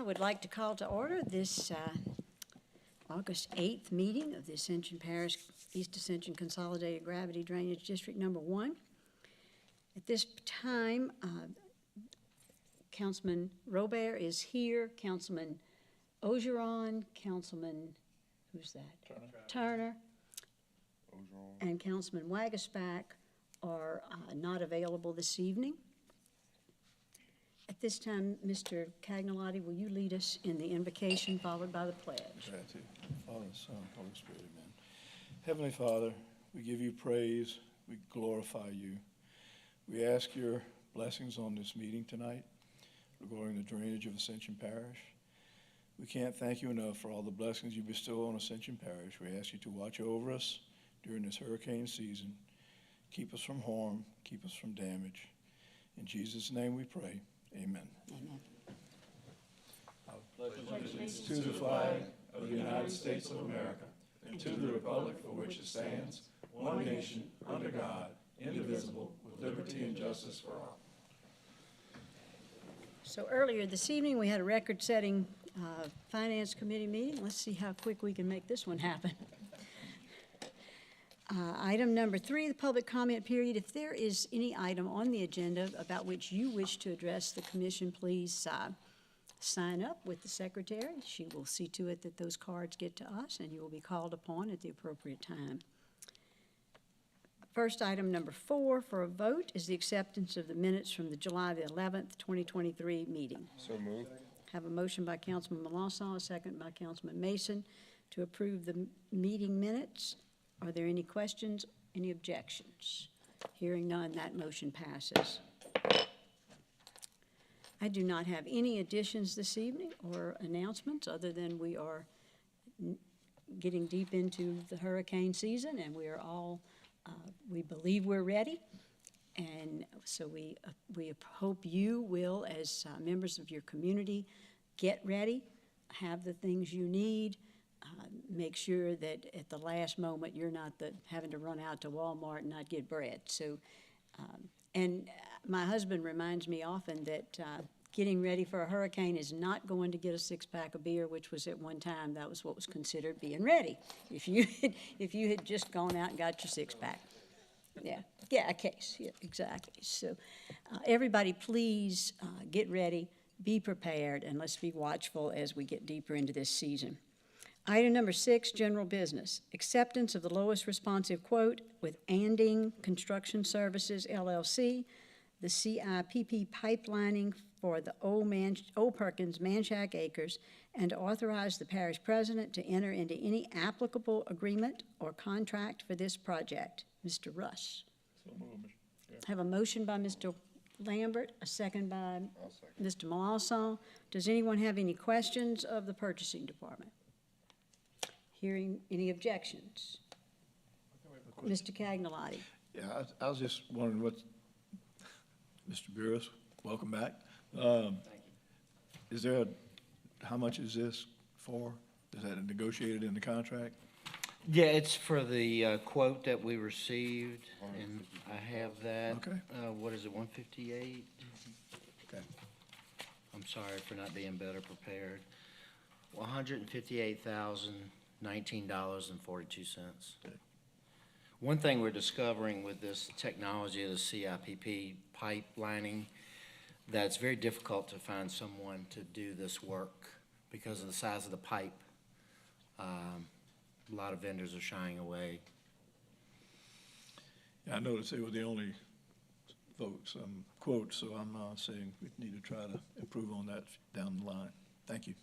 I would like to call to order this August 8th meeting of the Ascension Parish East Ascension Consolidated Gravity Drainage District Number 1. At this time, Councilman Robert is here, Councilman Ogeron, Councilman, who's that? Turner. And Councilman Wagasback are not available this evening. At this time, Mr. Cagnalotti, will you lead us in the invocation followed by the pledge? Gratitude. Father, Son, Holy Spirit, amen. Heavenly Father, we give you praise. We glorify you. We ask your blessings on this meeting tonight regarding the drainage of Ascension Parish. We can't thank you enough for all the blessings you bestow on Ascension Parish. We ask you to watch over us during this hurricane season. Keep us from harm. Keep us from damage. In Jesus' name we pray. Amen. Amen. I pledge allegiance to the flag of the United States of America and to the republic for which it stands, one nation, under God, indivisible, with liberty and justice for all. So earlier this evening, we had a record-setting Finance Committee meeting. Let's see how quick we can make this one happen. Item number 3, the public comment period. If there is any item on the agenda about which you wish to address the commission, please sign up with the secretary. She will see to it that those cards get to us, and you will be called upon at the appropriate time. First item number 4 for a vote is the acceptance of the minutes from the July the 11th, 2023 meeting. So moved. Have a motion by Councilman Melanson, a second by Councilman Mason to approve the meeting minutes. Are there any questions, any objections? Hearing none, that motion passes. I do not have any additions this evening or announcements other than we are getting deep into the hurricane season and we are all, we believe we're ready. And so we hope you will, as members of your community, get ready, have the things you need. Make sure that at the last moment you're not having to run out to Walmart and not get bread. So, and my husband reminds me often that getting ready for a hurricane is not going to get a 6-pack of beer, which was at one time, that was what was considered being ready. If you had just gone out and got your 6-pack. Yeah, a case, yeah, exactly. So everybody please get ready, be prepared, and let's be watchful as we get deeper into this season. Item number 6, general business. Acceptance of the lowest responsive quote with Anding Construction Services, LLC, the CIPP pipelining for the Old Perkins Manchac Acres, and to authorize the parish president to enter into any applicable agreement or contract for this project. Mr. Russ. So moved. Have a motion by Mr. Lambert, a second by Mr. Melanson. Does anyone have any questions of the purchasing department? Hearing any objections? Mr. Cagnalotti. Yeah, I was just wondering what, Mr. Burris, welcome back. Thank you. Is there how much is this for? Is that negotiated in the contract? Yeah, it's for the quote that we received, and I have that. Okay. What is it, 158? Okay. I'm sorry for not being better prepared. $158,019.42. Okay. One thing we're discovering with this technology of the CIPP pipelining, that it's very difficult to find someone to do this work because of the size of the pipe. A lot of vendors are shying away. Yeah, I noticed they were the only folks quotes, so I'm saying we need to try to improve on that down the line. Thank you.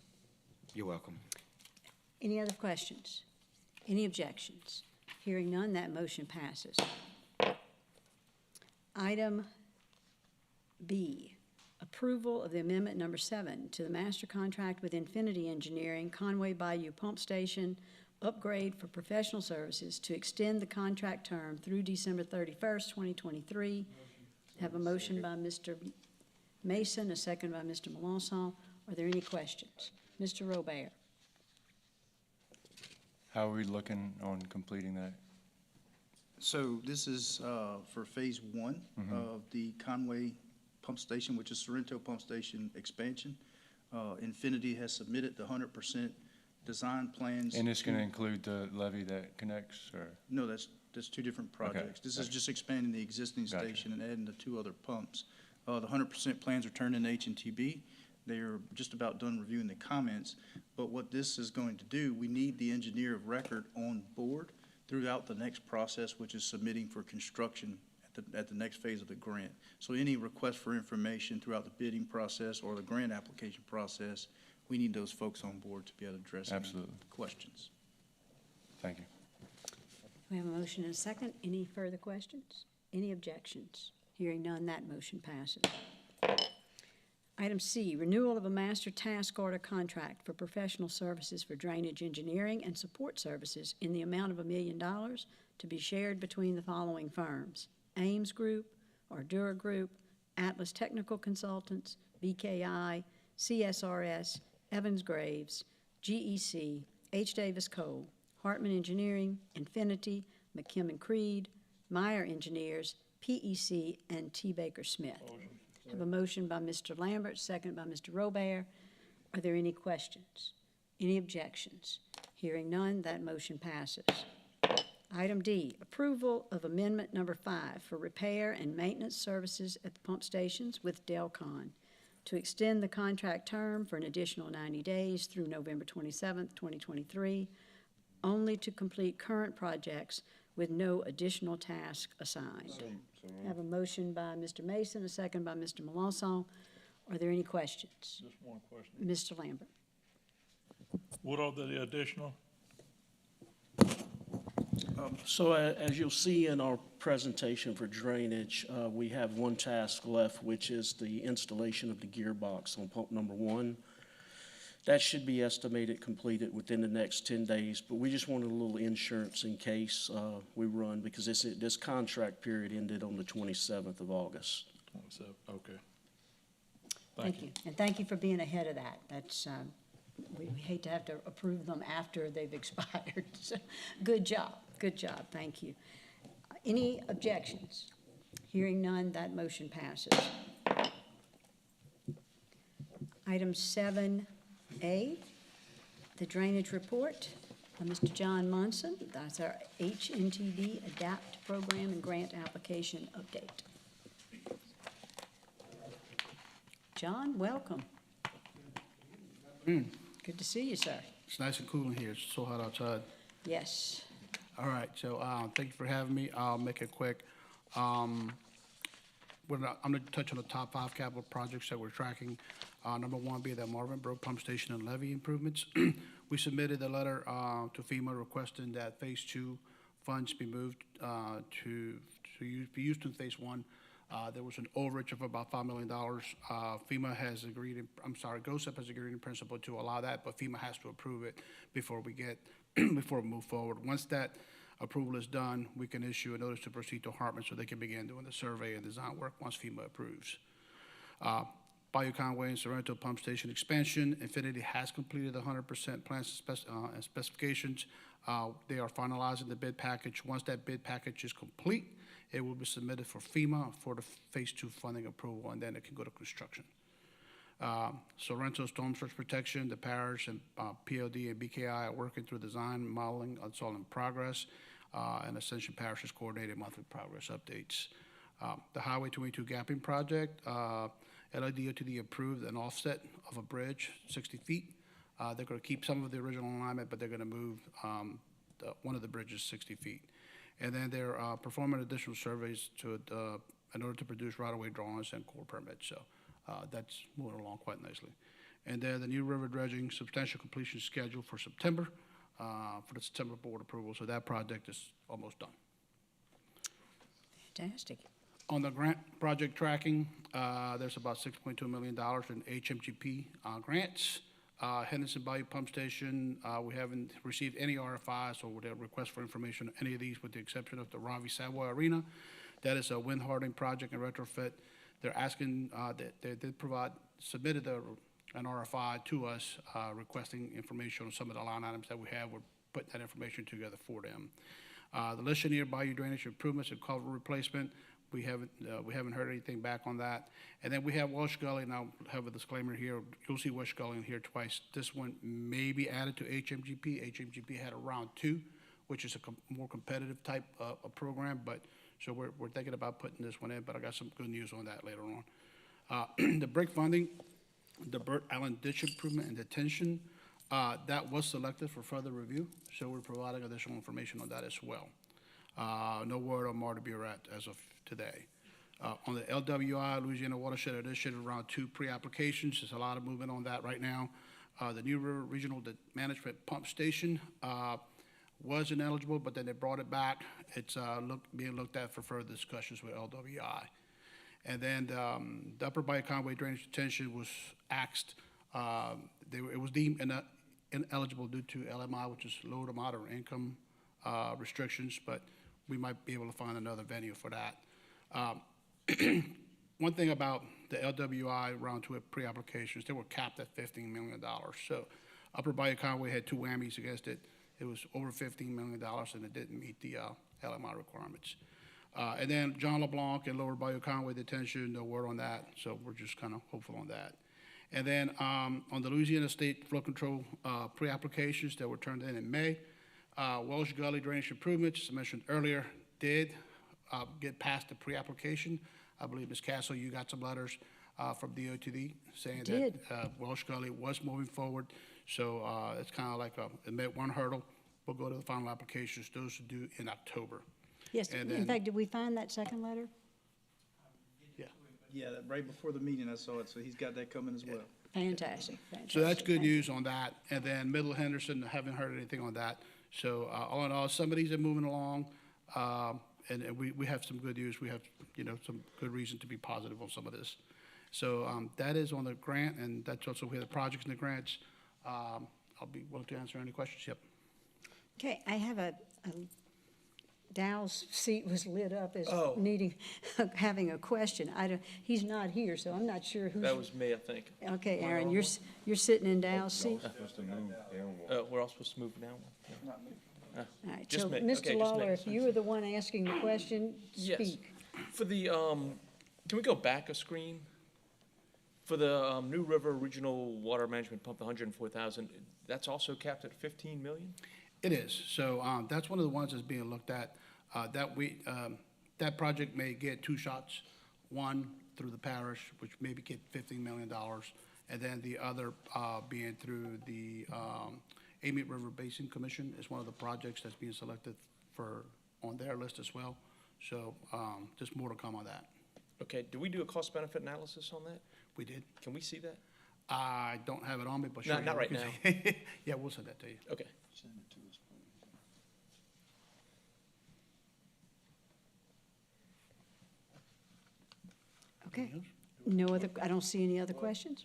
You're welcome. Any other questions? Any objections? Hearing none, that motion passes. Item B, approval of the amendment number 7 to the master contract with Infinity Engineering, Conway Bayou Pump Station, upgrade for professional services to extend the contract term through December 31st, 2023. Have a motion by Mr. Mason, a second by Mr. Melanson. Are there any questions? Mr. Robert. How are we looking on completing that? So this is for phase 1 of the Conway pump station, which is Sorrento Pump Station expansion. Infinity has submitted the 100% design plans. And it's gonna include the levee that connects, or? No, that's two different projects. This is okay. just expanding the existing Gotcha. station and adding the 2 other pumps. The 100% plans are turned into H&TB. They are just about done reviewing the comments. But what this is going to do, we need the engineer of record on board throughout the next process, which is submitting for construction at the next phase of the grant. So any request for information throughout the bidding process or the grant application process, we need those folks on board to be able to address any Absolutely. questions. Thank you. We have a motion and a second. Any further questions? Any objections? Hearing none, that motion passes. Item C, renewal of a master task order contract for professional services for drainage engineering and support services in the amount of $1 million to be shared between the following firms: Ames Group, Ardura Group, Atlas Technical Consultants, BKI, CSRS, Evans Graves, GEC, H. Davis Cole, Hartman Engineering, Infinity, McKim & Creed, Meyer Engineers, PEC, and T. Baker Smith. Have a motion by Mr. Lambert, second by Mr. Robert. Are there any questions? Any objections? Hearing none, that motion passes. Item D, approval of amendment number 5 for repair and maintenance services at the pump stations with Delcon to extend the contract term for an additional 90 days through November 27th, 2023, only to complete current projects with no additional task assigned. Have a motion by Mr. Mason, a second by Mr. Melanson. Are there any questions? Just one question. Mr. Lambert. What are the additional? So as you'll see in our presentation for drainage, we have one task left, which is the installation of the gearbox on pump number 1. That should be estimated completed within the next 10 days, but we just wanted a little insurance in case we run, because this contract period ended on the 27th of August. 27, okay. Thank you. And thank you for being ahead of that. That's, we hate to have to approve them after they've expired. So, good job, thank you. Any objections? Hearing none, that motion passes. Item 7A, the drainage report by Mr. John Monson. That's our HNTB ADAPT program and grant application update. John, welcome. Good to see you, sir. It's nice and cool in here. It's so hot outside. Yes. All right, so thank you for having me. I'll make it quick. I'm going to touch on the top 5 capital projects that we're tracking. Number 1 being the Marvin Brook Pump Station and levee improvements. We submitted a letter to FEMA requesting that Phase 2 funds be moved to be used in Phase 1. There was an overage of about $5 million. FEMA has agreed, GOSEP has agreed in principle to allow that, but FEMA has to approve it before we move forward. Once that approval is done, we can issue a notice to proceed to Hartman so they can begin doing the survey and design work once FEMA approves. Bayou, Conway, and Sorrento Pump Station expansion. Infinity has completed the 100% plans and specifications. They are finalizing the bid package. Once that bid package is complete, it will be submitted for FEMA for the Phase 2 funding approval, and then it can go to construction. Sorrento Storm Surge Protection, the parish and PLD and BKI are working through design, modeling. It's all in progress. And Ascension Parish is coordinating monthly progress updates. The Highway 22 gapping project, LIDOTD approved an offset of a bridge, 60 feet. They're going to keep some of the original alignment, but they're going to move one of the bridges 60 feet. And then they're performing additional surveys in order to produce right-of-way drawings and core permits. So that's moving along quite nicely. And then the New River dredging substantial completion scheduled for September, for the September board approval. So that project is almost done. Fantastic. On the grant project tracking, there's about $6.2 million in HMGP grants. Henderson Bayou Pump Station, we haven't received any RFIs or requests for information on any of these with the exception of the Ravi Savoy Arena. That is a wind hardening project and retrofit. They're asking, they submitted an RFI to us requesting information on some of the line items that we have. We're putting that information together for them. The Lechanier Bayou drainage improvements and culvert replacement, we haven't heard anything back on that. And then we have Welsh Gully, and I'll have a disclaimer here. You'll see Welsh Gully in here twice. This one may be added to HMGP. HMGP had a round 2, which is a more competitive type of program, but, so we're thinking about putting this one in, but I got some good news on that later on. The break funding, the Burt Allen Ditch Improvement and Detention, that was selected for further review, so we're providing additional information on that as well. No word on Marty Burett as of today. On the LWI, Louisiana Watershed Initiative, around 2 pre-applications. There's a lot of movement on that right now. The New River Regional Management Pump Station was ineligible, but then they brought it back. It's being looked at for further discussions with LWI. And then the Upper Bayou Conway Drainage Detention was axed. It was deemed ineligible due to LMI, which is low to moderate income restrictions, but we might be able to find another venue for that. One thing about the LWI round 2 pre-applications, they were capped at $15 million. So Upper Bayou Conway had 2 whammies against it. It was over $15 million, and it didn't meet the LMI requirements. And then John LeBlanc and Lower Bayou Conway Detention, no word on that, so we're just kind of hopeful on that. And then on the Louisiana State Flood Control pre-applications that were turned in May, Welsh Gully Drainage Improvements, as I mentioned earlier, did get past the pre-application. I believe, Ms. Castle, you got some letters from DOTD saying that Welsh Gully was moving forward. So it's kind of like it met one hurdle. We'll go to the final applications. Those are due in October. Yes, And in then- fact, did we find that second letter? Yeah, right before the meeting I saw it, so he's got that coming as well. Fantastic, fantastic. So that's good Thank you. news on that. And then Middle Henderson, haven't heard anything on that. So all in all, some of these are moving along. And we have some good news. We have, some good reason to be positive on some of this. So that is on the grant, and that's also where the projects and the grants. I'll be willing to answer any questions. Yep. Okay, I have Dow's seat was lit up as Oh. needing, having a question. He's not here, so I'm not sure who's. That was me, I think. Okay, Aaron, you're sitting in Dow's seat? We're all supposed to move now? Yeah. All right, Just so, me. Okay, Mr. just me. Lawler, if you were the one asking the question, Yes. speak. For the, can we go back a screen? For the New River Regional Water Management Pump, the 104,000, that's also capped at 15 million? It is. So that's one of the ones that's being looked at. That project may get 2 shots, one through the parish, which maybe get $15 million, and then the other being through the Amite River Basin Commission is one of the projects that's being selected for on their list as well. So just more to come on that. Okay, do we do a cost-benefit analysis on that? We did. Can we see that? I don't have it on me, but sure. Not yeah, we right can now. see. Yeah, we'll send that to you. Okay. Okay. No other, I don't see any other questions?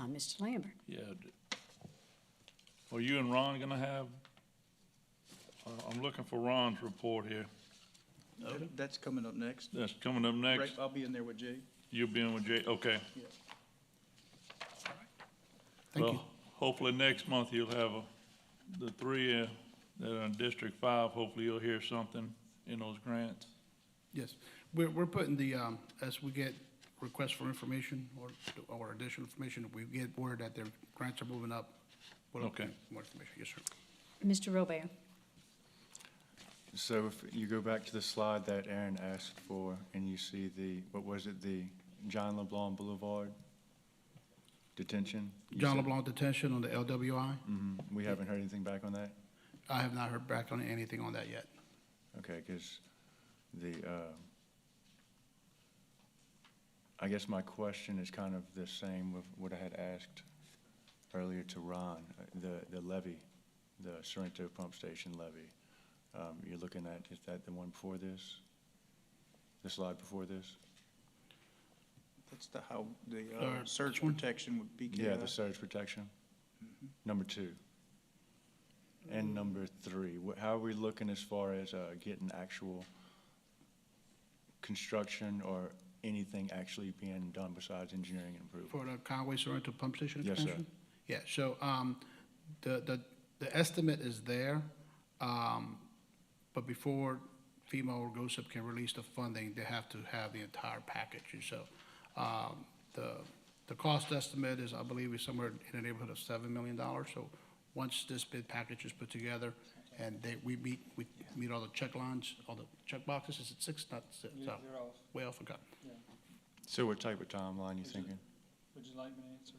Mr. Lambert. Yeah. Are you and Ron gonna have, I'm looking for Ron's report here. That's coming up next. That's coming up next. Right, I'll be in there with Jay. You'll be in with Jay, okay. Thank you. Well, hopefully next month you'll have the 3 that are in District 5, hopefully you'll hear something in those grants. Yes, we're putting the, as we get requests for information or additional information, we get word that their grants are moving up. We'll Okay. get more information, yes, sir. Mr. Robert. So if you go back to the slide that Aaron asked for, and you see the John LeBlanc Boulevard detention? John LeBlanc detention on the LWI, We haven't heard anything back on that? I have not heard back on anything on that yet. Okay, because I guess my question is kind of the same with what I had asked earlier to Ron, the levy, the Sorrento Pump Station levy. You're looking at, is that the one before this? The slide before this? That's the This surge one? protection with BKI. Yeah, the surge protection. Number 2. And number 3, how are we looking as far as getting actual construction or anything actually being done besides engineering and improvement? For the Conway Sorrento Pump Station Yes, sir. expansion? Yeah, so the estimate is there, but before FEMA or GOSIP can release the funding, they have to have the entire package. And so, the cost estimate is, I believe, is somewhere in the neighborhood of $7 million. So once this bid package is put together and we meet all the check lines, all the check boxes, is it 6, not 6? So, way off, okay. So what type of timeline you thinking? Would you like me to answer?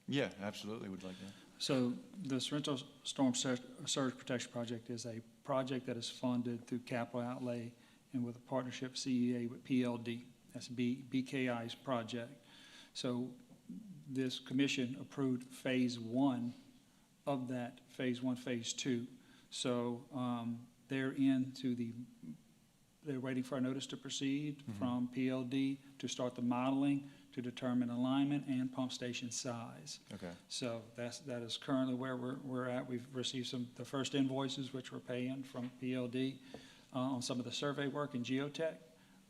Yeah, absolutely, would like that. So the Sorrento Storm Surge Protection Project is a project that is funded through capital outlay and with a partnership CEA with PLD. That's BKI's project. So this commission approved phase 1 of that, phase 1, phase 2. So they're waiting for a notice to proceed from PLD to start the modeling, to determine alignment and pump station size. Okay. So that is currently where we're at. We've received the first invoices, which we're paying from PLD on some of the survey work in geotech,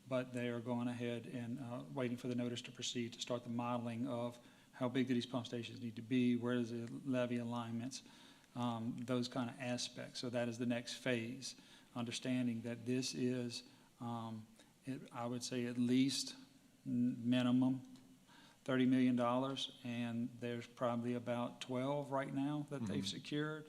but they are going ahead and waiting for the notice to proceed to start the modeling of how big do these pump stations need to be, where is the levee alignments, those kind of aspects. So that is the next phase, understanding that this is, I would say at least minimum $30 million, and there's probably about 12 right now that they've secured,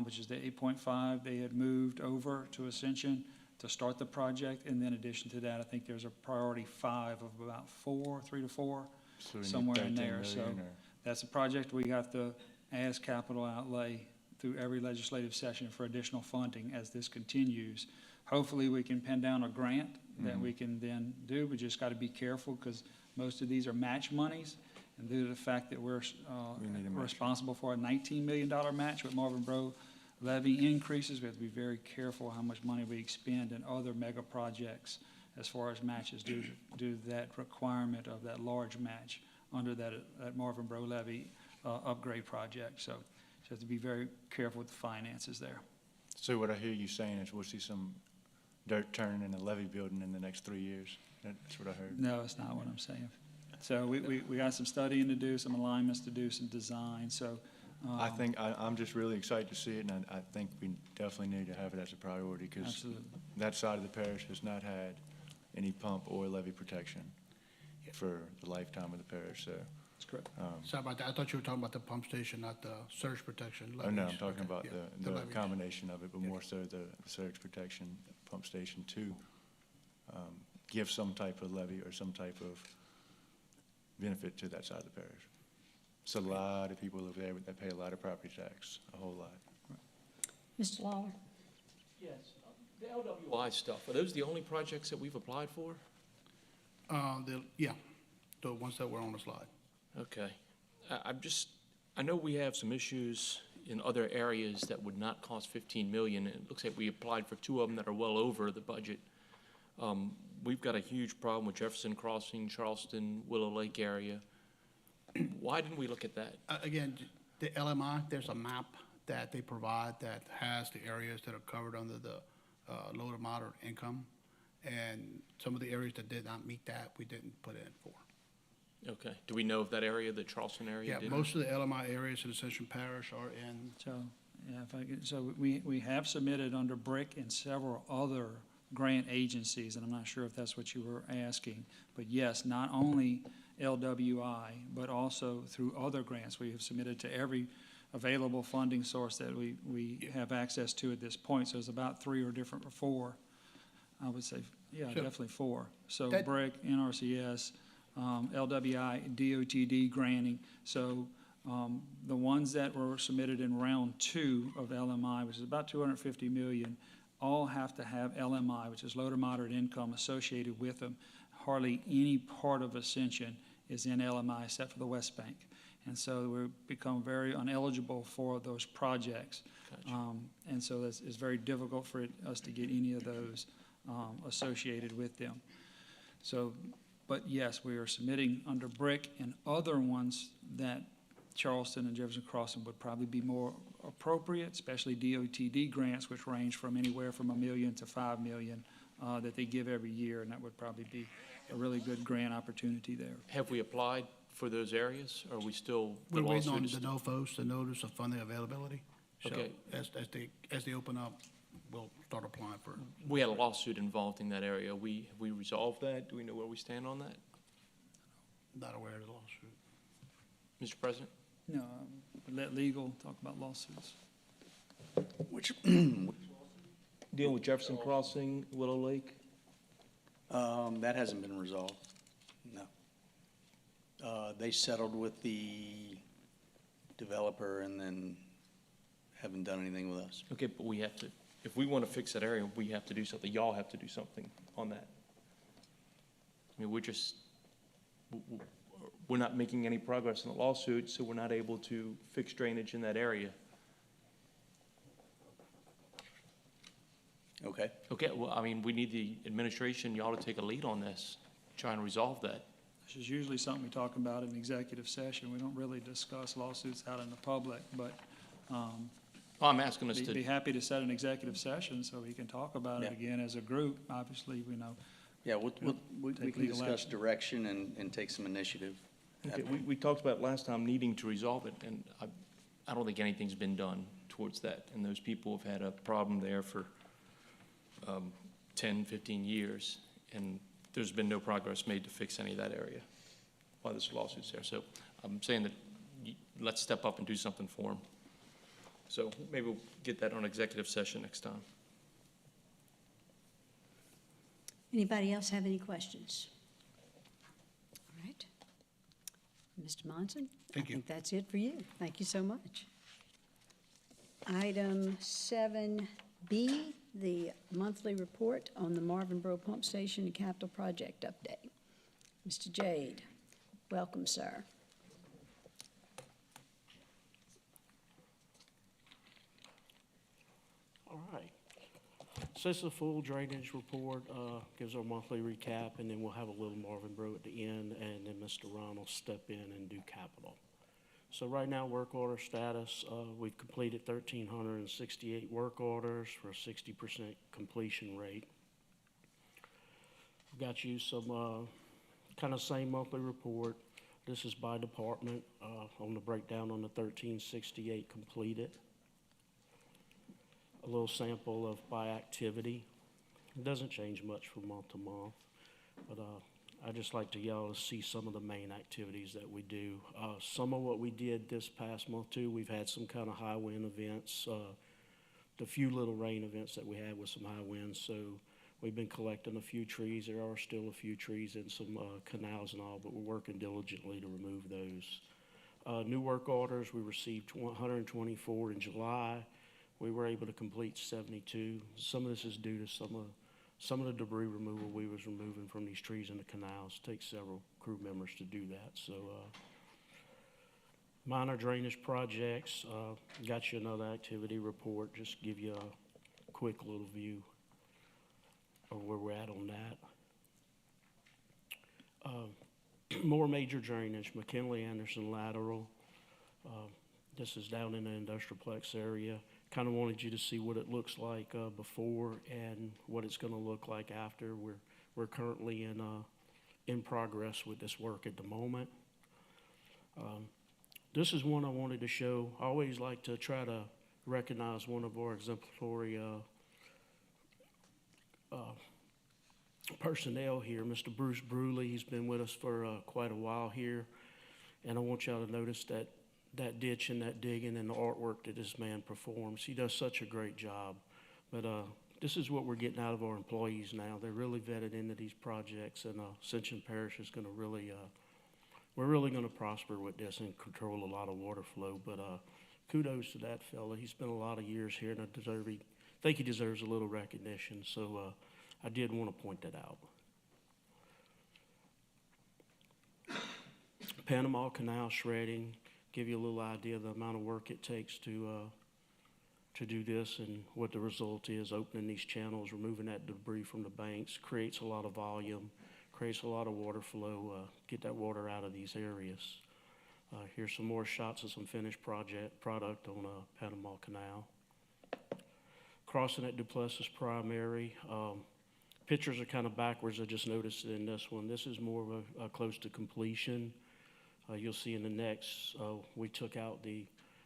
which is the 8.5 they had moved over to Ascension to start the project. And then in addition to that, I think there's a priority 5 of about 3 to 4, So we need somewhere in 13 there. million, So or- that's a project we have to ask capital outlay through every legislative session for additional funding as this continues. Hopefully, we can pin down a grant that we can then do. We just got to be careful because most of these are match monies. And due to the fact that we're need a match. responsible for a $19 million match with Marvin Bro levy increases, we have to be very careful how much money we expend in other mega projects as far as matches due to that requirement of that large match under that Marvin Bro levy upgrade project. So you have to be very careful with the finances there. So what I hear you saying is we'll see some dirt turning in the levee building in the next 3 years. That's what I heard. No, that's not what I'm saying. So we got some studying to do, some alignments to do, some design, so. I'm just really excited to see it, and I think we definitely need to have it as a priority because Absolutely. that side of the parish has not had any pump or levee protection for the lifetime of the parish, so. That's correct. Sorry about that. I thought you were talking about the pump station, not the surge protection. Oh, no, I'm levees. talking Okay, about yeah, the levees. combination of it, but more so the surge protection pump station to give some type of levy or some type of benefit to that side of the parish. It's a lot of people over there that pay a lot of property tax, a whole lot. Mr. Lawler? Yes, the LWI stuff, are those the only projects that we've applied for? Yeah, the ones that were on the slide. Okay. I know we have some issues in other areas that would not cost 15 million. It looks like we applied for 2 of them that are well over the budget. We've got a huge problem with Jefferson Crossing, Charleston, Willow Lake area. Why didn't we look at that? Again, the LMI, there's a map that they provide that has the areas that are covered under the low to moderate income. And some of the areas that did not meet that, we didn't put in for. Okay. Do we know if that area, the Charleston area, Yeah, did? most of the LMI areas in Ascension Parish are in. So, yeah, so we have submitted under BRIC and several other grant agencies, and I'm not sure if that's what you were asking, but yes, not only LWI, but also through other grants. We have submitted to every available funding source that we have access to at this point. So it's about 3 or 4, I would say, yeah, Sure. definitely 4. So That- BRIC, NRCS, LWI, DOTD granting. So the ones that were submitted in round 2 of LMI, which is about $250 million, all have to have LMI, which is low to moderate income, associated with them. Hardly any part of Ascension is in LMI except for the West Bank. And so we've become very ineligible for those projects. Gotcha. And so it's very difficult for us to get any of those associated with them. So, but yes, we are submitting under BRIC and other ones that Charleston and Jefferson Crossing would probably be more appropriate, especially DOTD grants, which range from anywhere from $1 million to $5 million that they give every year, and that would probably be a really good grant opportunity there. Have we applied for those areas? Or are we still? We're waiting on lawsuits? the NOFOs, the notice of funding availability. So Okay. as they open up, we'll start applying for it. We had a lawsuit involved in that area. Have we resolved that? Do we know where we stand on that? Not aware of the lawsuit. Mr. President? No, let legal talk about lawsuits. Which, Dealing with Jefferson Crossing, Willow Lake? that hasn't been resolved, no. They settled with the developer and then haven't done anything with us. Okay, but we have to, if we want to fix that area, we have to do something. Y'all have to do something on that. I mean, we're not making any progress in the lawsuit, so we're not able to fix drainage in that area. Okay, Okay, well, I mean, we need the administration, y'all to take a lead on this, trying to resolve that. This is usually something we talk about in executive session. We don't really discuss lawsuits out in the public, but Well, I'm asking us be to, happy to set an executive session so we can talk about it Yeah. again as a group. Obviously, we know. yeah, we Take can legal discuss action. direction and take some initiative. okay, we talked about last time needing to resolve it, and I don't think anything's been done towards that. And those people have had a problem there for 10, 15 years, and there's been no progress made to fix any of that area while this lawsuit's there. So I'm saying that let's step up and do something for them. So maybe we'll get that on executive session next time. Anybody else have any questions? All right. Mr. Monson? Thank you. I think that's it for you. Thank you so much. Item 7B, the monthly report on the Marvinboro Pump Station and Capital Project update. Mr. Jade, welcome, sir. All right. So this is a full drainage report, gives our monthly recap, and then we'll have a little Marvinboro at the end, and then Mr. Ron will step in and do capital. So right now, work order status, we've completed 1,368 work orders for a 60% completion rate. I've got you some kind of same monthly report. This is by department on the breakdown on the 1,368 completed. A little sample of by activity. It doesn't change much from month to month, but I just like to y'all to see some of the main activities that we do. Some of what we did this past month too, we've had some kind of high wind events, the few little rain events that we had with some high winds. So we've been collecting a few trees. There are still a few trees and some canals and all, but we're working diligently to remove those. New work orders, we received 124 in July. We were able to complete 72. Some of this is due to some of the debris removal we was removing from these trees in the canals. Takes several crew members to do that. So minor drainage projects, got you another activity report. Just give you a quick little view of where we're at on that. More major drainage, McKinley Anderson lateral. This is down in the Industrialplex area. Kind of wanted you to see what it looks like before and what it's going to look like after. We're currently in progress with this work at the moment. This is one I wanted to show. I always like to try to recognize one of our exemplary personnel here, Mr. Bruce Bruley. He's been with us for quite a while here, and I want y'all to notice that ditch and that digging and the artwork that this man performs. He does such a great job. But this is what we're getting out of our employees now. They're really vetted into these projects, and Ascension Parish is going to really, we're really going to prosper with this and control a lot of water flow. But kudos to that fella. He spent a lot of years here, and I think he deserves a little recognition. So I did want to point that out. Panama Canal shredding. Give you a little idea of the amount of work it takes to do this and what the result is. Opening these channels, removing that debris from the banks, creates a lot of volume, creates a lot of water flow, get that water out of these areas. Here's some more shots of some finished product on Panama Canal. Crossing at Duplessis Primary. Pictures are kind of backwards. I just noticed it in this one. This is more of a close to completion. You'll see in the next, we took out the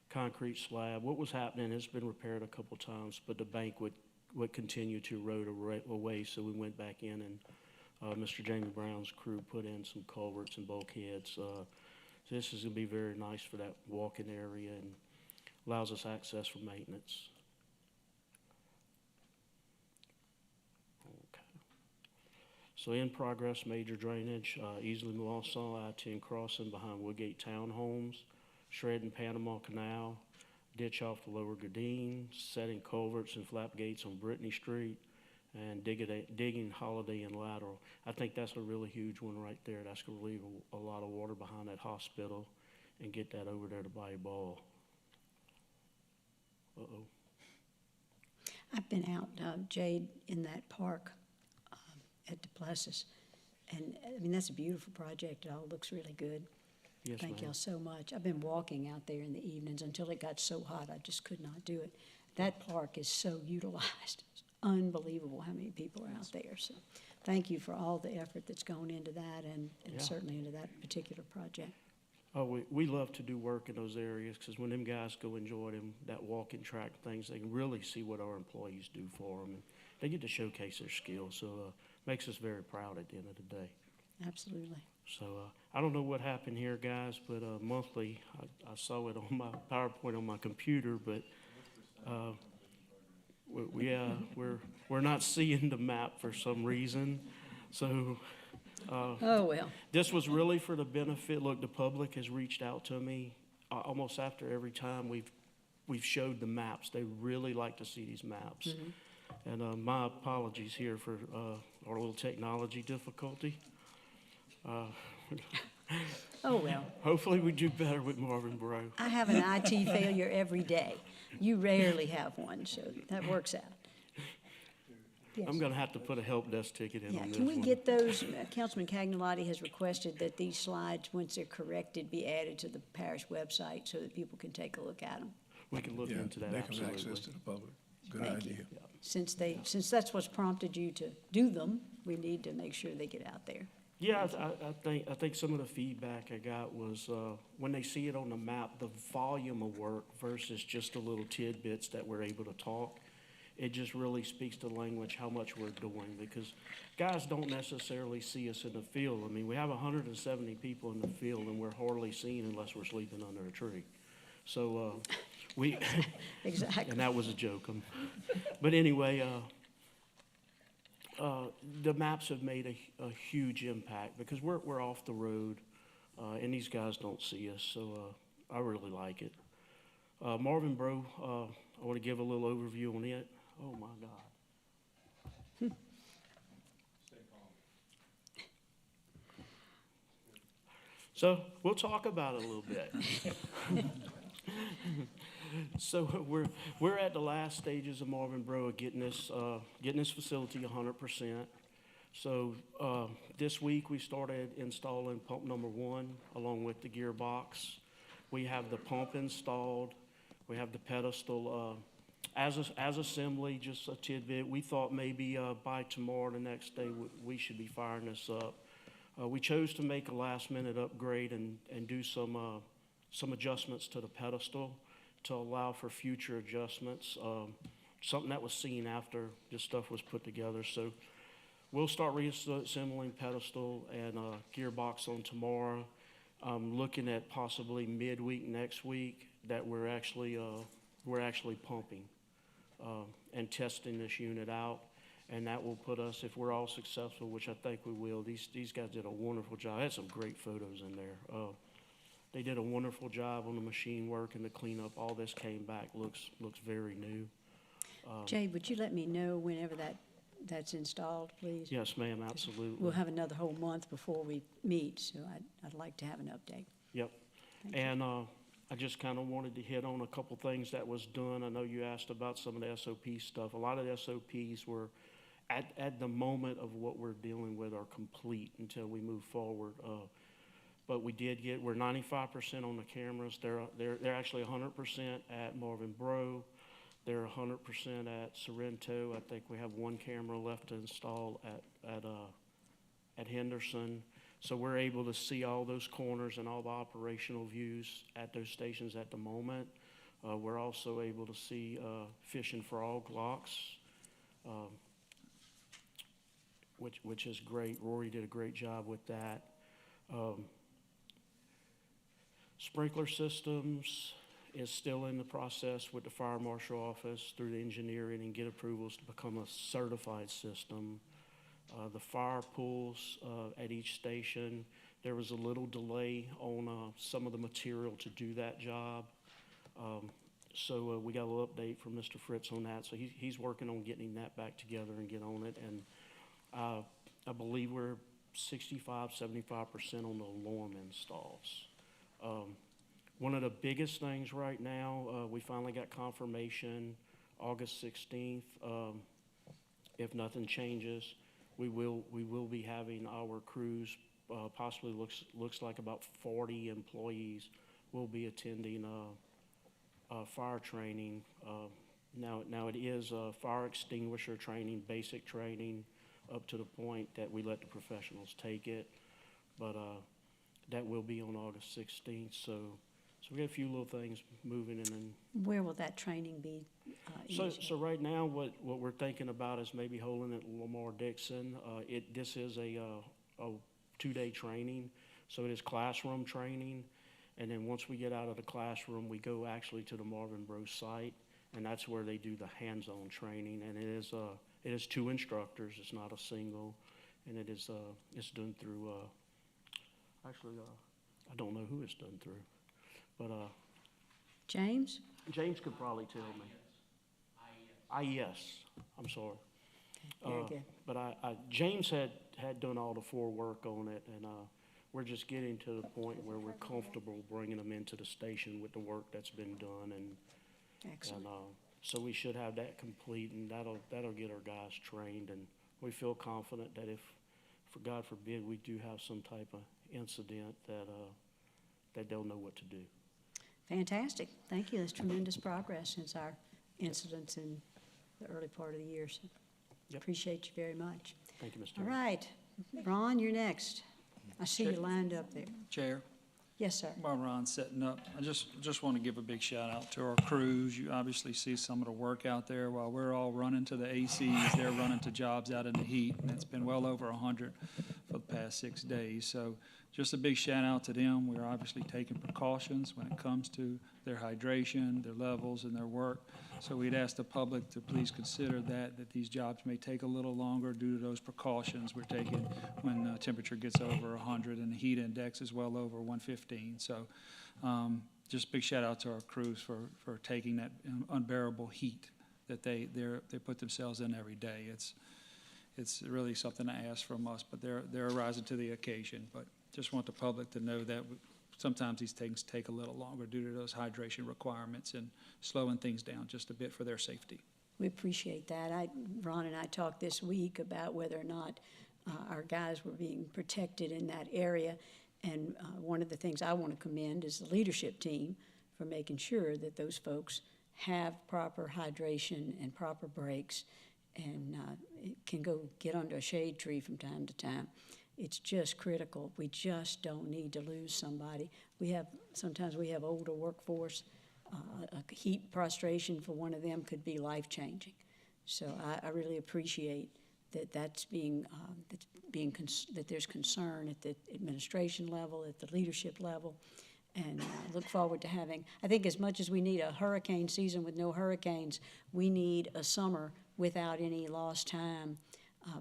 concrete slab. What was happening, it's been repaired a couple times, but the bank would would continue to erode away, so we went back in and Mr. Jamie Brown's crew put in some culverts and bulkheads. So this is gonna be very nice for that walking area and allows us access for maintenance. Okay. So in progress, major drainage, easily Moissant I-10 crossing behind Woodgate Townhomes, shredding Panama Canal, ditch off the Lower Gardine, setting culverts and flap gates on Brittany Street, and digging Holiday and Lateral. I think that's a really huge one right there. That's gonna relieve a lot of water behind that hospital and get that over there to Bayou Ball. Uh-oh. I've been out, Jade, in that park at DePlessis, and, I mean, that's a beautiful project. It all looks really good. Yes, Thank ma'am. y'all so much. I've been walking out there in the evenings until it got so hot, I just could not do it. That park is so utilized. It's unbelievable how many people are out there. So thank you for all the effort that's gone into that and Yeah. certainly into that particular project. Oh, we love to do work in those areas, because when them guys go enjoy them, that walking track things, they can really see what our employees do for them, and they get to showcase their skills, so makes us very proud at the end of the day. Absolutely. So I don't know what happened here, guys, but monthly, I saw it on my PowerPoint on my computer, but we're not seeing the map for some reason, so. Oh, well. This was really for the benefit, look, the public has reached out to me almost after every time we've showed the maps. They really like to see these maps. Mm-hmm. And my apologies here for our little technology difficulty. Oh, well. Hopefully we do better with Marvin Bro. I have an IT failure every day. You rarely have one, so that works out. Yes. I'm gonna have to put a help desk ticket in Yeah, on this can we one. get those, Councilman Cagnolotti has requested that these slides, once they're corrected, be added to the parish website so that people can take a look at them. We can look Yeah, into that, they can have absolutely. access to the public. Good Thank you. idea. Since that's what's prompted you to do them, we need to make sure they get out there. Yeah, I think some of the feedback I got was, when they see it on the map, the volume of work versus just the little tidbits that we're able to talk, it just really speaks to the language, how much we're doing, because guys don't necessarily see us in the field. I mean, we have 170 people in the field, and we're hardly seen unless we're sleeping under a tree. So, we, Exactly. and that was a joke. But anyway, the maps have made a huge impact, because we're off the road, and these guys don't see us, so I really like it. Marvin Bro, I want to give a little overview on it. Oh, my God. So we'll talk about it a little bit. So we're at the last stages of Marvin Bro of getting this facility 100%. So this week we started installing pump number 1 along with the gearbox. We have the pump installed. We have the pedestal as assembly. Just a tidbit. We thought maybe by tomorrow, the next day, we should be firing this up. We chose to make a last-minute upgrade and do some adjustments to the pedestal to allow for future adjustments, something that was seen after this stuff was put together. So we'll start reassembling pedestal and gearbox on tomorrow. Looking at possibly midweek next week that we're actually pumping and testing this unit out. And that will put us, if we're all successful, which I think we will, these guys did a wonderful job. I had some great photos in there. They did a wonderful job on the machine work and the cleanup. All this came back, looks very new. Jay, would you let me know whenever that's installed, please? Yes, ma'am, absolutely. We'll have another whole month before we meet, so I'd like to have an update. Yep. Thank you. And I just kind of wanted to hit on a couple things that was done. I know you asked about some of the SOP stuff. A lot of the SOPs were, at the moment of what we're dealing with, are complete until we move forward. But we're 95% on the cameras. They're actually 100% at Marvin Bro. They're 100% at Sorrento. I think we have one camera left to install at Henderson. So we're able to see all those corners and all the operational views at those stations at the moment. We're also able to see fish and frog locks um, which is great. Rory did a great job with that. Sprinkler systems is still in the process with the fire marshal office through the engineering and get approvals to become a certified system. The fire pools at each station, there was a little delay on some of the material to do that job. So we got a little update from Mr. Fritz on that. So he's working on getting that back together and get on it. And I believe we're 65, 75% on the alarm installs. One of the biggest things right now, we finally got confirmation, August 16th. If nothing changes, we will be having our crews, possibly looks like about 40 employees will be attending fire training. Now it is fire extinguisher training, basic training, up to the point that we let the professionals take it. But that will be on August 16th. So we got a few little things moving in. And Where will that training be? so right now, what we're thinking about is maybe holding it at Lamar Dixon. This is a 2-day training, so it is classroom training. And then once we get out of the classroom, we go actually to the Marvin Bros site, and that's where they do the hands-on training. And it is 2 instructors. It's not a single, and it's done through. Actually, I don't know who it's done through, but James? James could probably tell me. IES. I'm sorry. Very good. But James had done all the forework on it, and we're just getting to the point where we're comfortable bringing them into the station with the work that's been done, and Excellent. so we should have that complete, and that'll get our guys trained, and we feel confident that if, for God forbid, we do have some type of incident, that they'll know what to do. Fantastic. Thank you. That's tremendous progress since our incidents in the early part of the year. So Yep. Appreciate you very much. Thank you, Mr. All Chairman. right. Ron, you're next. I see you lined up there. Chair, Yes, sir. while Ron's setting up, I just want to give a big shout out to our crews. You obviously see some of the work out there. While we're all running to the ACs, they're running to jobs out in the heat, and it's been well over 100 for the past 6 days. So just a big shout out to them. We're obviously taking precautions when it comes to their hydration, their levels, and their work. So we'd ask the public to please consider that these jobs may take a little longer due to those precautions we're taking when temperature gets over 100 and the heat index is well over 115. So just big shout out to our crews for taking that unbearable heat that they put themselves in every day. It's really something to ask from us, but they're rising to the occasion. But just want the public to know that sometimes these things take a little longer due to those hydration requirements and slowing things down just a bit for their safety. We appreciate that. Ron and I talked this week about whether or not our guys were being protected in that area. And one of the things I want to commend is the leadership team for making sure that those folks have proper hydration and proper breaks and can go get under a shade tree from time to time. It's just critical. We just don't need to lose somebody. Sometimes we have older workforce. A heat prostration for one of them could be life-changing. So I really appreciate that that there's concern at the administration level, at the leadership level, and look forward to I think as much as we need a hurricane season with no hurricanes, we need a summer without any lost time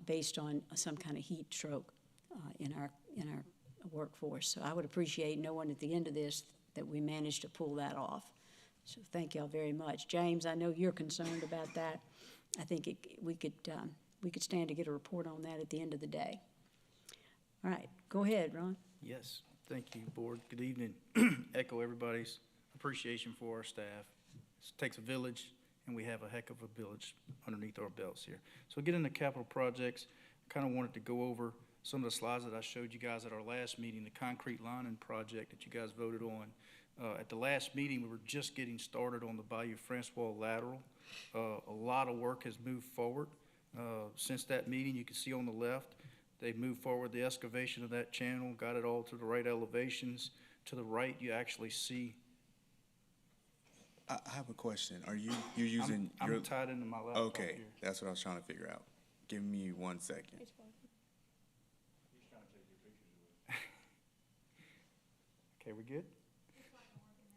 based on some kind of heat stroke in our workforce. So I would appreciate knowing at the end of this that we managed to pull that off. So thank y'all very much. James, I know you're concerned about that. I think we could stand to get a report on that at the end of the day. All right, go ahead, Ron. Yes, thank you, Board. Good evening. Echo everybody's appreciation for our staff. It takes a village, and we have a heck of a village underneath our belts here. So get into capital projects. Kind of wanted to go over some of the slides that I showed you guys at our last meeting, the concrete lining project that you guys voted on. At the last meeting, we were just getting started on the Bayou Francois lateral. A lot of work has moved forward. Since that meeting, you can see on the left, they moved forward the excavation of that channel, got it all to the right elevations. To the right, you actually see I have a question. Are you're using I'm your, tied into my laptop okay, here. that's what I was trying to figure out. Give me 1 second. Okay, we good?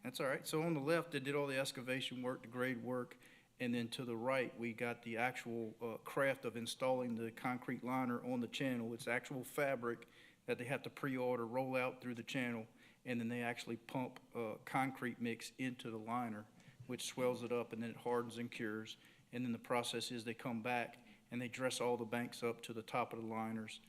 That's all right. So on the left, they did all the excavation work, the grade work, and then to the right, we got the actual craft of installing the concrete liner on the channel. It's actual fabric that they have to pre-order, roll out through the channel, and then they actually pump concrete mix into the liner, which swells it up, and then it hardens and cures. And then the process is they come back and they dress all the banks up to the top of the liners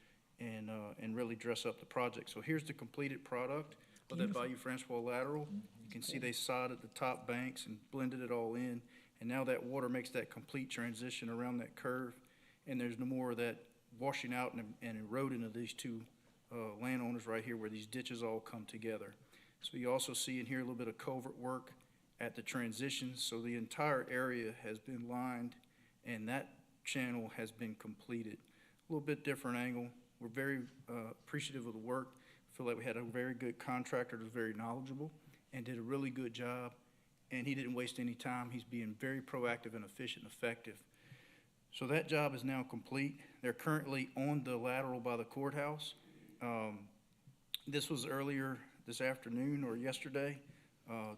and really dress up the project. So here's the completed product of that Bayou Francois lateral. You can see they sodded the top banks and blended it all in. And now that water makes that complete transition around that curve, and there's no more of that washing out and eroding of these two landowners right here where these ditches all come together. So you also see in here a little bit of culvert work at the transition. So the entire area has been lined and that channel has been completed. A little bit different angle. We're very appreciative of the work. Feel like we had a very good contractor that was very knowledgeable and did a really good job. And he didn't waste any time. He's being very proactive and efficient and effective. So that job is now complete. They're currently on the lateral by the courthouse. This was earlier this afternoon or yesterday.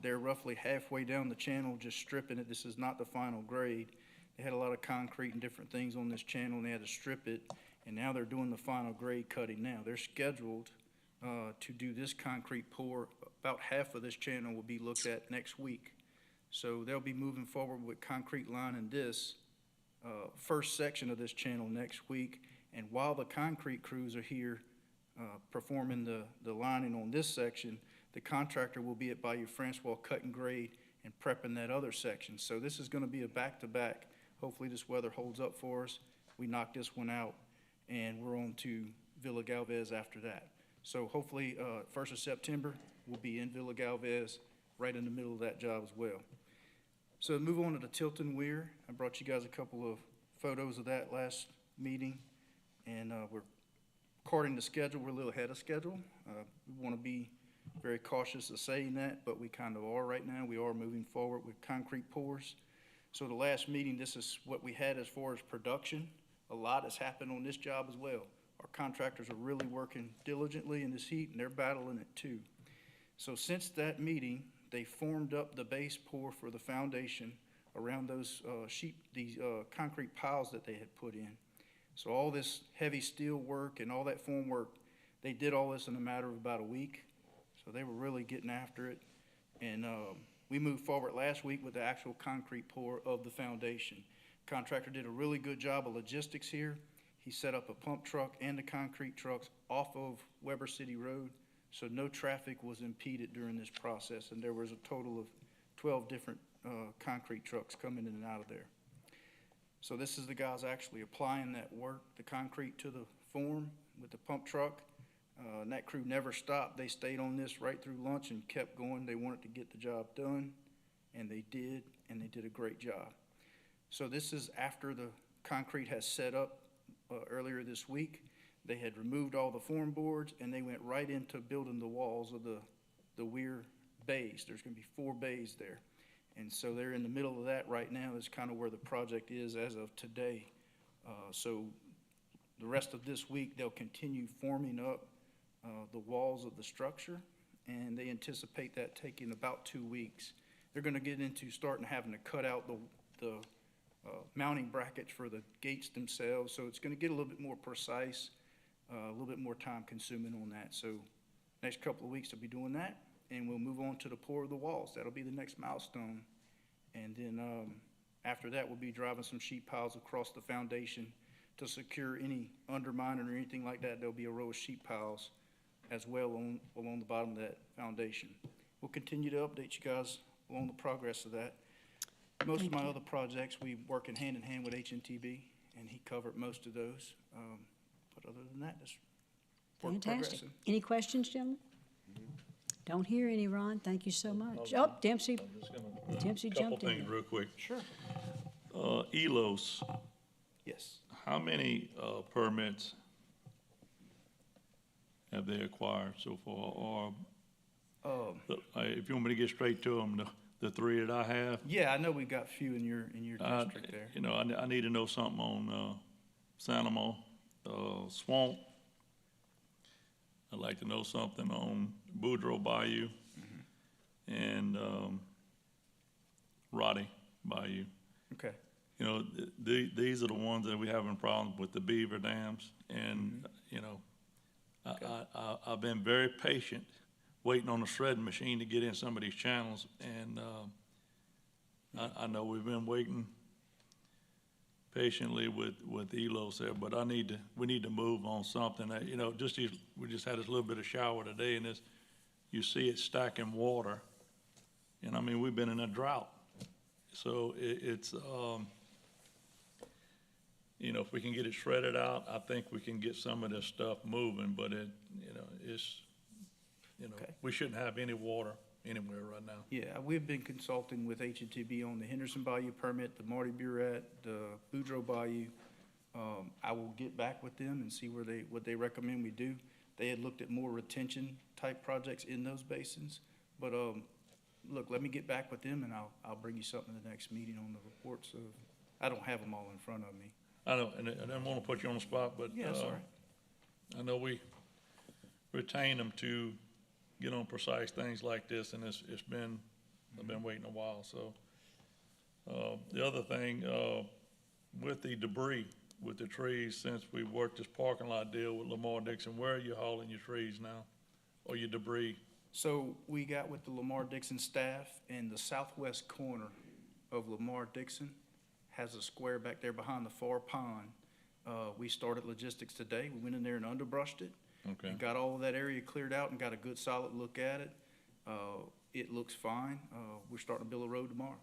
They're roughly halfway down the channel just stripping it. This is not the final grade. They had a lot of concrete and different things on this channel and they had to strip it. And now they're doing the final grade cutting now. They're scheduled to do this concrete pour. About half of this channel will be looked at next week. So they'll be moving forward with concrete lining this first section of this channel next week. And while the concrete crews are here performing the lining on this section, the contractor will be at Bayou Francois cutting grade and prepping that other section. So this is going to be a back-to-back. Hopefully this weather holds up for us. We knock this one out and we're on to Villa Galvez after that. So hopefully 1st of September, we'll be in Villa Galvez right in the middle of that job as well. So move on to the Tilton Weir. I brought you guys a couple of photos of that last meeting, and we're according to schedule, we're a little ahead of schedule. We want to be very cautious of saying that, but we kind of are right now. We are moving forward with concrete pours. So the last meeting, this is what we had as far as production. A lot has happened on this job as well. Our contractors are really working diligently in this heat, and they're battling it too. So since that meeting, they formed up the base pour for the foundation around those concrete piles that they had put in. So all this heavy steel work and all that form work, they did all this in a matter of about a week. So they were really getting after it. And we moved forward last week with the actual concrete pour of the foundation. Contractor did a really good job of logistics here. He set up a pump truck and the concrete trucks off of Weber City Road. So no traffic was impeded during this process, and there was a total of 12 different concrete trucks coming in and out of there. So this is the guys actually applying that work, the concrete to the form with the pump truck. And that crew never stopped. They stayed on this right through lunch and kept going. They wanted to get the job done, and they did a great job. So this is after the concrete has set up earlier this week. They had removed all the form boards, and they went right into building the walls of the Weir bays. There's going to be 4 bays there. And so they're in the middle of that right now. That's kind of where the project is as of today. So the rest of this week, they'll continue forming up the walls of the structure, and they anticipate that taking about 2 weeks. They're going to get into starting having to cut out the mounting brackets for the gates themselves. So it's going to get a little bit more precise. A little bit more time consuming on that. So next couple of weeks they'll be doing that, and we'll move on to the pour of the walls. That'll be the next milestone. And then after that, we'll be driving some sheet piles across the foundation to secure any undermining or anything like that. There'll be a row of sheet piles as well along the bottom of that foundation. We'll continue to update you guys along the progress of that. Most of my other projects, we work in hand with HNTB, and he covered most of those. But other than that, just work Fantastic. progressing. Any questions, gentlemen? Don't hear any, Ron. Thank you so much. Oh, Dempsey. Dempsey jumped in. Couple things real quick. Sure. ELOS, Yes. how many permits have they acquired so far? Or if you want me to get straight to them, the three that I have. Yeah, I know we got a few in your district there. You know, I need to know something on, Sanamo, Swamp. I'd like to know something on Boudreaux Bayou and, Roddy Bayou. Okay. You know, these are the ones that we having problems with, the beaver dams. And, you know, I've been very patient, waiting on the shredding machine to get in some of these channels. And I know we've been waiting patiently with Elos there, but we need to move on something. You know, we just had this little bit of shower today, and you see it stacking water. And I mean, we've been in a drought. So it's you know, if we can get it shredded out, I think we can get some of this stuff moving, but we shouldn't have any water anywhere right now. Yeah, we've been consulting with H&TB on the Henderson Bayou permit, the Marty Burette, the Boudreaux Bayou. I will get back with them and see what they recommend we do. They had looked at more retention type projects in those basins, but look, let me get back with them and I'll bring you something in the next meeting on the reports of. I don't have them all in front of me. I know, and I don't want to put you on the spot, but Yeah, that's all right. I know we retain them to get on precise things like this, and I've been waiting a while. So the other thing, with the debris, with the trees, since we worked this parking lot deal with Lamar Dixon, where are you hauling your trees now, or your debris? So we got with the Lamar Dixon staff, and the southwest corner of Lamar Dixon has a square back there behind the far pond. We started logistics today. We went in there and underbrushed it. Okay. And got all of that area cleared out and got a good solid look at it. It looks fine. We're starting to build a road tomorrow.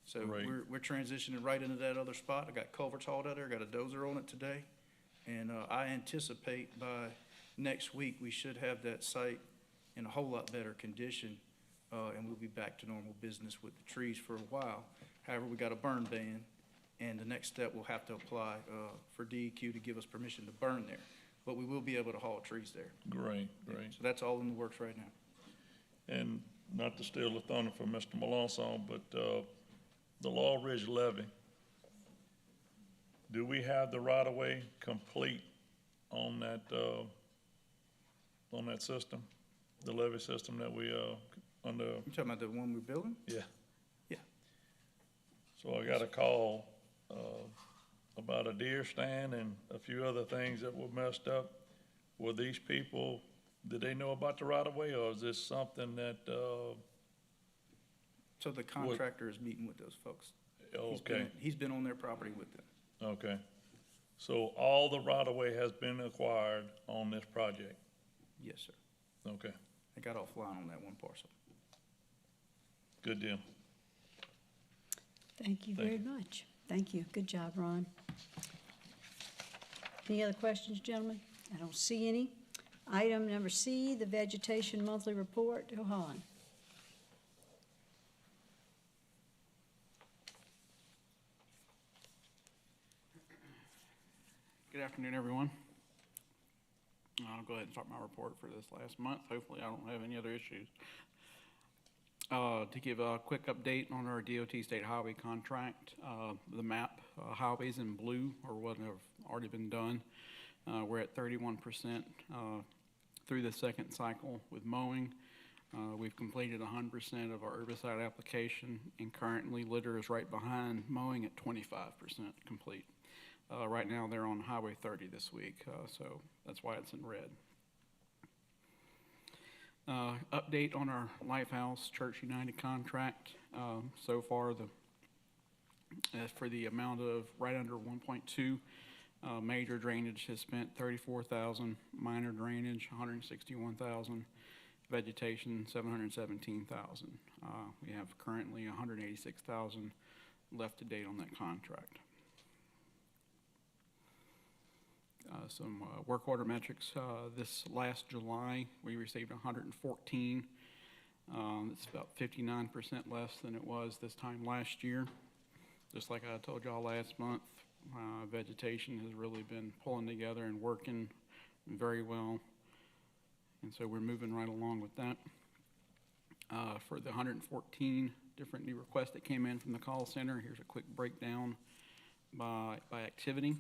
So Great. we're transitioning right into that other spot. I got culverts hauled out there, got a dozer on it today. And I anticipate by next week, we should have that site in a whole lot better condition. And we'll be back to normal business with the trees for a while. However, we got a burn ban, and the next step we'll have to apply for DEQ to give us permission to burn there. But we will be able to haul trees there. Great. So that's all in the works right now. And not to steal the thunder from Mr. Melanson, but the Law Ridge levee, do we have the right-of-way complete on that system, the levee system that we under? You talking about the one we're building? Yeah. Yeah. So I got a call about a deer stand and a few other things that were messed up. Were these people, did they know about the right-of-way, or is this something that? So the contractor is meeting with those folks. Okay. He's been on their property with them. Okay. So all the right-of-way has been acquired on this project? Yes, sir. Okay. They got offline on that one parcel. Good deal. Thank you very much. Thank you. Good job, Ron. Any other questions, gentlemen? I don't see any. Item number C, the Vegetation Monthly Report. Johan. Good afternoon, everyone. I'll go ahead and start my report for this last month. Hopefully, I don't have any other issues. To give a quick update on our DOT state highway contract, the map highways in blue are what have already been done. We're at 31% through the second cycle with mowing. We've completed 100% of our herbicide application, and currently litter is right behind mowing at 25% complete. Right now, they're on Highway 30 this week, so that's why it's in red. Update on our Lifehouse Church United contract. So far, for the amount of right under 1.2, major drainage has spent $34,000, minor drainage $161,000, vegetation $717,000. We have currently $186,000 left to date on that contract. Some work order metrics. This last July, we received 114. It's about 59% less than it was this time last year. Just like I told y'all last month, vegetation has really been pulling together and working very well. And so we're moving right along with that. for the 114 different new requests that came in from the call center. Here's a quick breakdown by activity.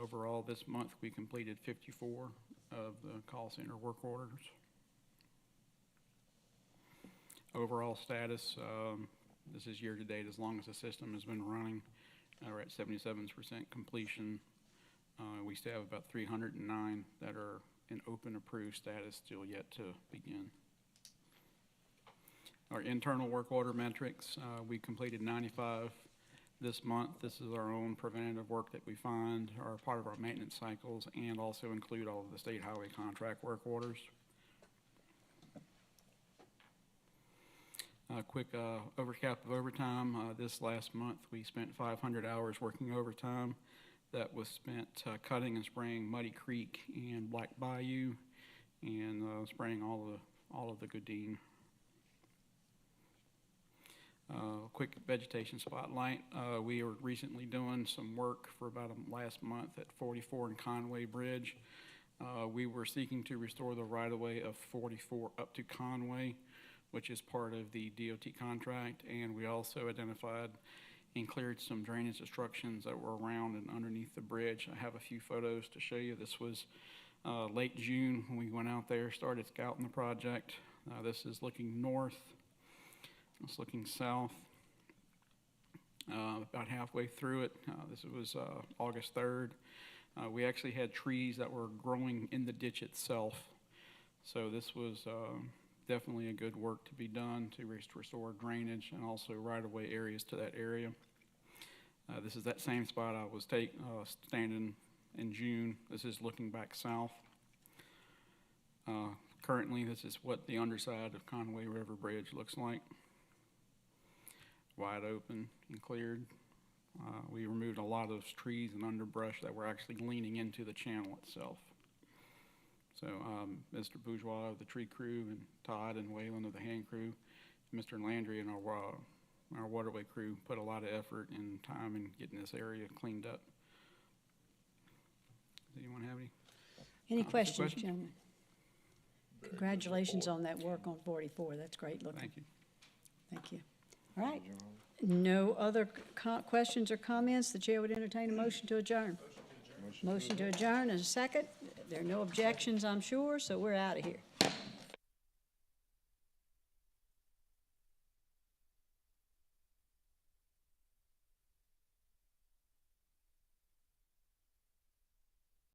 Overall, this month, we completed 54 of the call center work orders. Overall status, this is year-to-date, as long as the system has been running. We're at 77% completion. We still have about 309 that are in open approved status, still yet to begin. Our internal work order metrics, we completed 95 this month. This is our own preventative work that we find are part of our maintenance cycles and also include all of the state highway contract work orders. A quick overcap of overtime. This last month, we spent 500 hours working overtime. That was spent cutting and spraying Muddy Creek and Black Bayou, and spraying all of the Goodine. Quick vegetation spotlight. We were recently doing some work for about last month at 44 and Conway Bridge. We were seeking to restore the right-of-way of 44 up to Conway, which is part of the DOT contract, and we also identified and cleared some drainage obstructions that were around and underneath the bridge. I have a few photos to show you. This was late June when we went out there, started scouting the project. This is looking north. It's looking south. About halfway through it, this was August 3rd. We actually had trees that were growing in the ditch itself. So this was definitely a good work to be done to restore drainage and also right-of-way areas to that area. This is that same spot I was standing in June. This is looking back south. Currently, this is what the underside of Conway River Bridge looks like. Wide open and cleared. We removed a lot of trees and underbrush that were actually leaning into the channel itself. So Mr. Bourgeois of the tree crew and Todd and Waylon of the hand crew, Mr. Landry and our waterway crew put a lot of effort and time in getting this area cleaned up. Does anyone have Any questions, gentlemen? Congratulations on that work on 44. That's great looking. Thank you. Thank you. All right. No other questions or comments? The chair would entertain a motion to adjourn. Motion to adjourn is a second. There are no objections, I'm sure, so we're out of here.